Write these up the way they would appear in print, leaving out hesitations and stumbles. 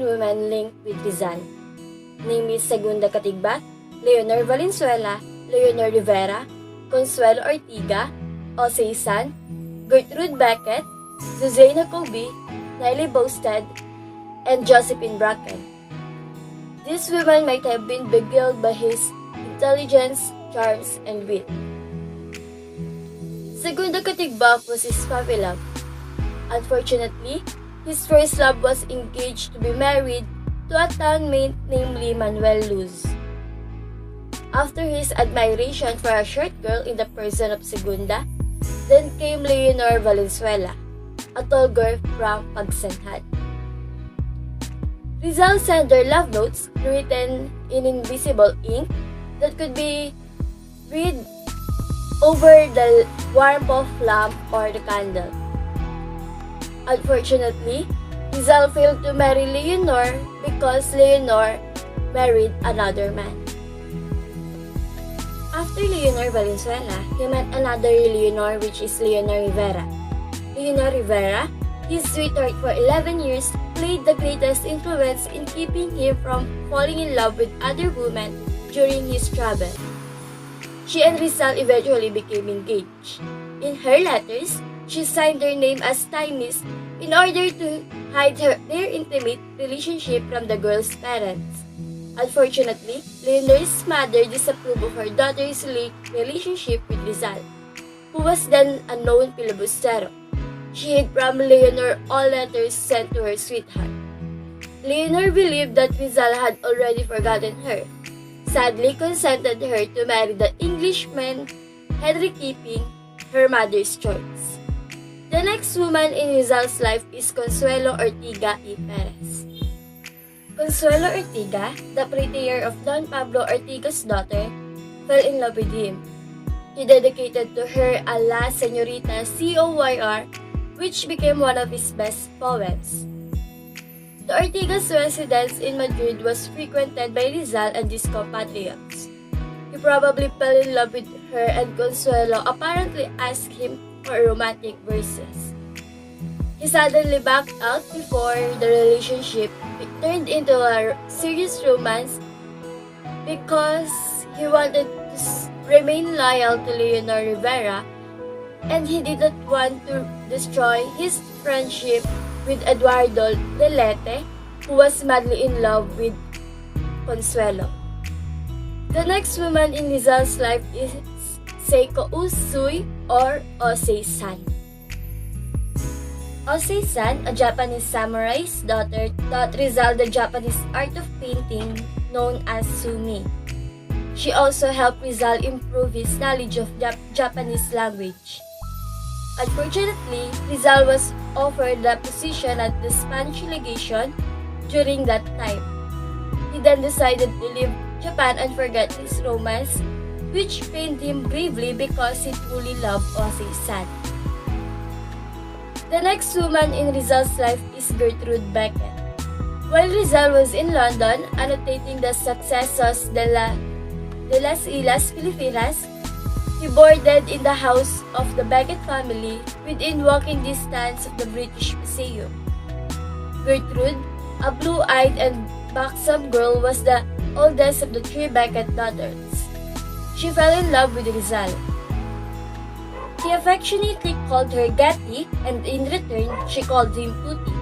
women linked with Rizal, namely Segunda Katigbat, Leonor Valenzuela, Leonor Rivera, Consuelo Ortiga, Osei San, Gertrude Beckett, Suzanne Jacobi, Nellie Bosted, and Josephine Bracken. These women might have been beguiled by his intelligence, charms, and wit. Segunda Katigbak was his puppy love. Unfortunately, his first love was engaged to be married to a townmate named Manuel Luz. After his admiration for a short girl in the person of Segunda, then came Leonor Valenzuela, a tall girl from Pagsanhad. Rizal sent their love notes written in invisible ink that could be read over the warmth of lamp or the candle. Unfortunately, Rizal failed to marry Leonor because Leonor married another man. After Leonor Valenzuela, he met another Leonor, which is Leonor Rivera. Leonor Rivera, his sweetheart for 11 years, played the greatest influence in keeping him from falling in love with other women during his travel. She and Rizal eventually became engaged. In her letters, she signed their name as Timis in order to hide their intimate relationship from the girl's parents. Unfortunately, Leonor's mother disapproved of her daughter's relationship with Rizal, who was then a known filibustero. She hid from Leonor all letters sent to her sweetheart. Leonor believed that Rizal had already forgotten her, sadly consented her to marry the Englishman Henry Keeping, her mother's choice. The next woman in Rizal's life is Consuelo Ortiga y Perez. Consuelo Ortiga, the prettier of Don Pablo Ortiga's daughter, fell in love with him. He dedicated to her a La Señorita Coyr, which became one of his best poems. The Ortiga's residence in Madrid was frequented by Rizal and his compatriots. He probably fell in love with her, and Consuelo apparently asked him for romantic verses. He suddenly backed out before the relationship turned into a serious romance because he wanted to remain loyal to Leonor Rivera, and he didn't want to destroy his friendship with Eduardo Delete, who was madly in love with Consuelo. The next woman in Rizal's life is Seiko Usui or Osei San. Osei San, a Japanese samurai's daughter, taught Rizal the Japanese art of painting known as sumi. She also helped Rizal improve his knowledge of Japanese language. Unfortunately, Rizal was offered the position at the Spanish legation during that time. He then decided to leave Japan and forget his romance, which pained him gravely because he truly loved Osei San. The next woman in Rizal's life is Gertrude Beckett. While Rizal was in London annotating the successos de las Islas Filipinas, he boarded in the house of the Beckett family within walking distance of the British Museum. Gertrude, a blue-eyed and buxom girl, was the oldest of the three Beckett daughters. She fell in love with Rizal. He affectionately called her Getty, and in return, she called him Tuti.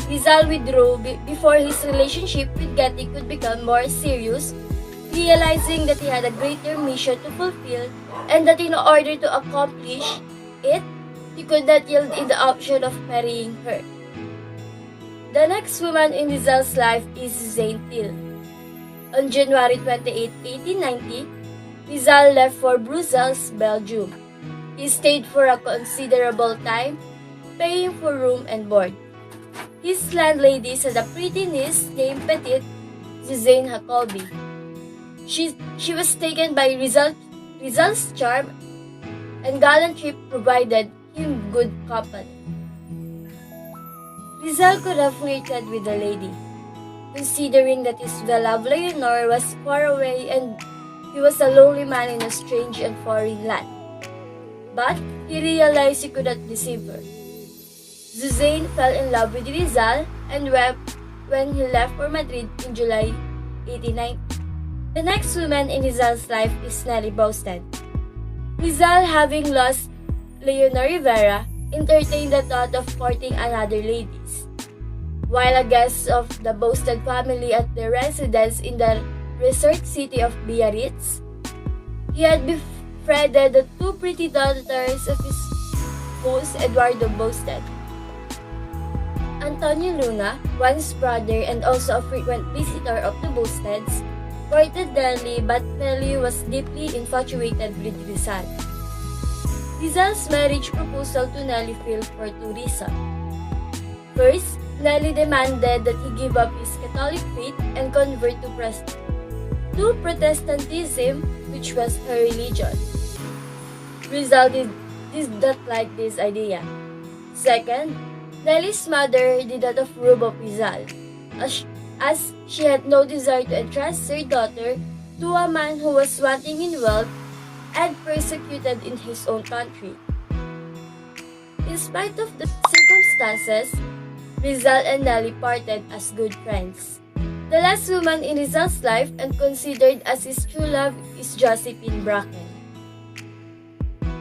Rizal withdrew before his relationship with Getty could become more serious, realizing that he had a greater mission to fulfill and that in order to accomplish it, he could not yield in the option of marrying her. The next woman in Rizal's life is Suzanne Till. On January 28, 1890, Rizal left for Brussels, Belgium. He stayed for a considerable time, paying for room and board. His landlady had a pretty niece named Petite, Suzanne Jacobi. She was taken by Rizal's charm, and gallantry provided him good company. Rizal could have flirted with the lady, considering that his beloved Leonor was far away and he was a lonely man in a strange and foreign land. But he realized he could not deceive her. Suzanne fell in love with Rizal and wept when he left for Madrid in July 1890. The next woman in Rizal's life is Nelly Boasted. Rizal, having lost Leonor Rivera, entertained the thought of courting another ladies. While a guest of the Boasted family at their residence in the resort city of Biarritz, he had befriended the two pretty daughters of his host Eduardo Boasted. Antonio Luna, one's brother and also a frequent visitor of the Boasteds, courted Nelly, but Nelly was deeply infatuated with Rizal. Rizal's marriage proposal to Nelly failed for two reasons. First, Nelly demanded that he give up his Catholic faith and convert to Protestantism, which was her religion. Rizal did not like this idea. Second, Nelly's mother did not approve of Rizal, as she had no desire to entrust her daughter to a man who was wanting in wealth and persecuted in his own country. In spite of the circumstances, Rizal and Nelly parted as good friends. The last woman in Rizal's life and considered as his true love is Josephine Bracken.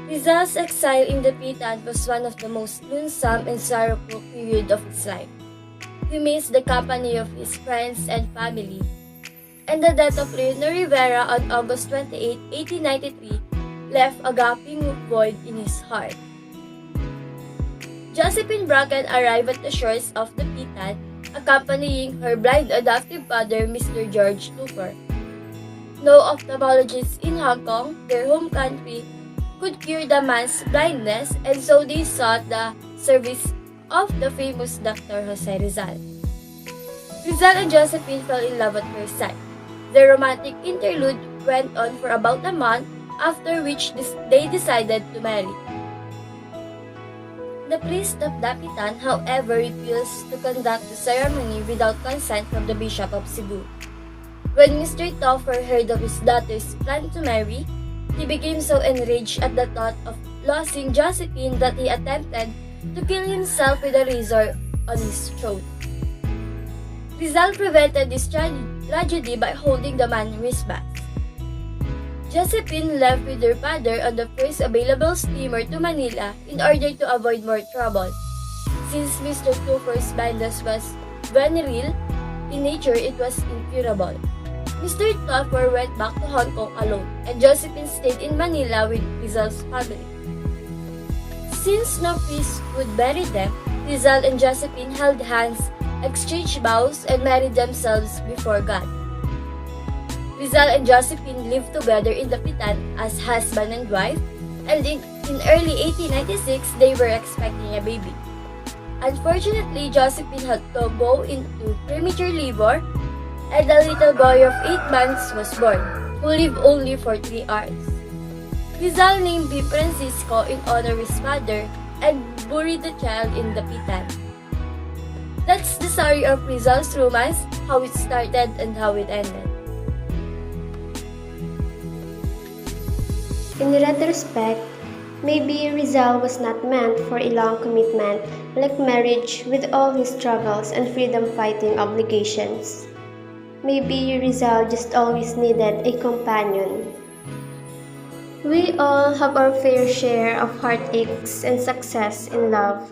Rizal's exile in the Pitan was one of the most lonesome and sorrowful period of his life. He missed the company of his friends and family, and the death of Leonor Rivera on August 28, 1893 left a gaping void in his heart. Josephine Bracken arrived at the shores of the Pitan, accompanying her blind adoptive father, Mr. George Tupper. No ophthalmologist in Hong Kong, their home country, could cure the man's blindness, and so they sought the service of the famous Dr. Jose Rizal. Rizal and Josephine fell in love at first sight. Their romantic interlude went on for about a month, after which they decided to marry. The priest of Dapitan, however, refused to conduct the ceremony without consent from the Bishop of Cebu. When Mr. Toffer heard of his daughter's plan to marry, he became so enraged at the thought of losing Josephine that he attempted to kill himself with a razor on his throat. Rizal prevented this tragedy by holding the man wristbands. Josephine left with her father on the first available steamer to Manila in order to avoid more trouble. Since Mr. Tupper's blindness was venereal in nature, it was incurable. Mr. Tupper went back to Hong Kong alone, and Josephine stayed in Manila with Rizal's family. Since no priest would bury them, Rizal and Josephine held hands, exchanged vows, and married themselves before God. Rizal and Josephine lived together in the Pitan as husband and wife, and in early 1896, they were expecting a baby. Unfortunately, Josephine had to go into premature labor, and a little boy of 8 months was born, who lived only for 3 hours. Rizal named him Francisco in honor of his father and buried the child in the Pitan. That's the story of Rizal's romance, how it started and how it ended. In retrospect, maybe Rizal was not meant for a long commitment like marriage with all his struggles and freedom-fighting obligations. Maybe Rizal just always needed a companion. We all have our fair share of heartaches and success in love.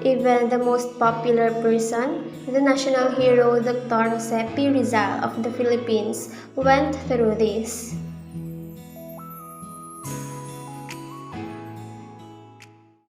Even the most popular person, the national hero Dr. Jose P. Rizal of the Philippines, went through this.